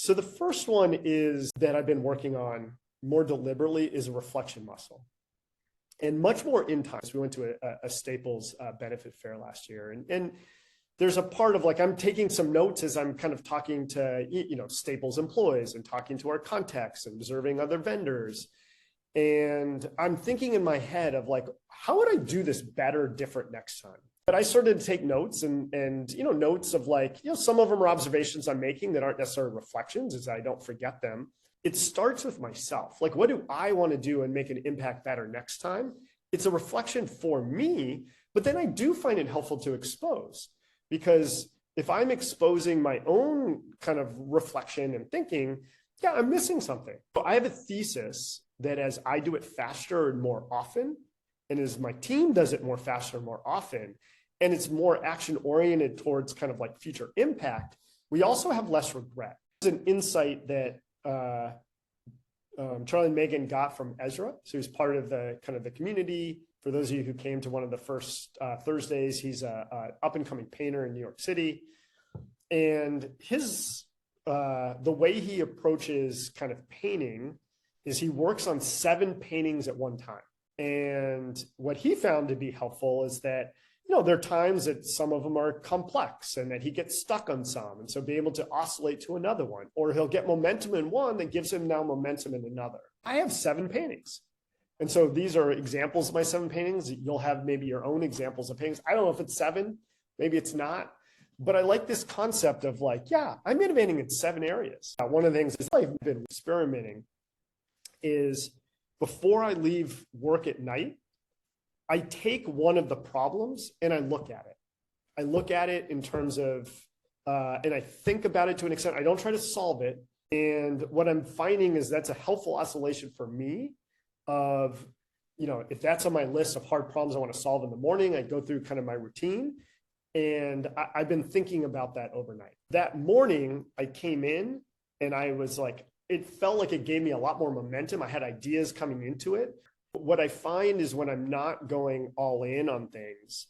So the first one is that I've been working on more deliberately is a reflection muscle. And much more in time. So we went to a Staples benefit fair last year. And there's a part of like, I'm taking some notes as I'm kind of talking to, Staples employees and talking to our contacts and observing other vendors. And I'm thinking in my head of like, how would I do this better, different next time? But I started to take notes and notes of like, some of them are observations I'm making that aren't necessarily reflections, as I don't forget them. It starts with myself. Like, what do I want to do and make an impact better next time? It's a reflection for me, but then I do find it helpful to expose, because if I'm exposing my own kind of reflection and thinking, yeah, I'm missing something. So I have a thesis that as I do it faster and more often, and as my team does it more faster and more often, and it's more action oriented towards kind of like future impact, we also have less regret. It's an insight that Charlie and Megan got from Ezra. So he's part of the kind of the community. For those of you who came to one of the first Thursdays, he's a up and coming painter in New York City. And his, the way he approaches kind of painting is he works on 7 paintings at one time. And what he found to be helpful is that, there are times that some of them are complex and that he gets stuck on some. And so be able to oscillate to another one, or he'll get momentum in one that gives him now momentum in another. I have 7 paintings. And so these are examples of my 7 paintings. You'll have maybe your own examples of paintings. I don't know if it's 7, maybe it's not, but I like this concept of like, yeah, I'm innovating in 7 areas. One of the things I've been experimenting is before I leave work at night, I take one of the problems and I look at it. I look at it in terms of, and I think about it to an extent. I don't try to solve it. And what I'm finding is that's a helpful oscillation for me of, if that's on my list of hard problems I want to solve in the morning, I go through kind of my routine. And I've been thinking about that overnight. That morning I came in and I was like, it felt like it gave me a lot more momentum. I had ideas coming into it. But what I find is when I'm not going all in on things,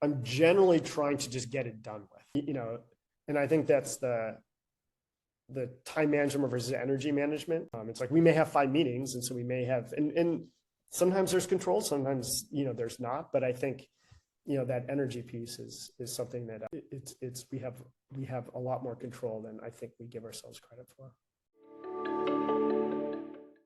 I'm generally trying to just get it done with, and I think that's the time management versus energy management. It's like we may have 5 meetings, and so we may have, and sometimes there's control, sometimes, there's not. But I think, that energy piece is something that we have a lot more control than I think we give ourselves credit for.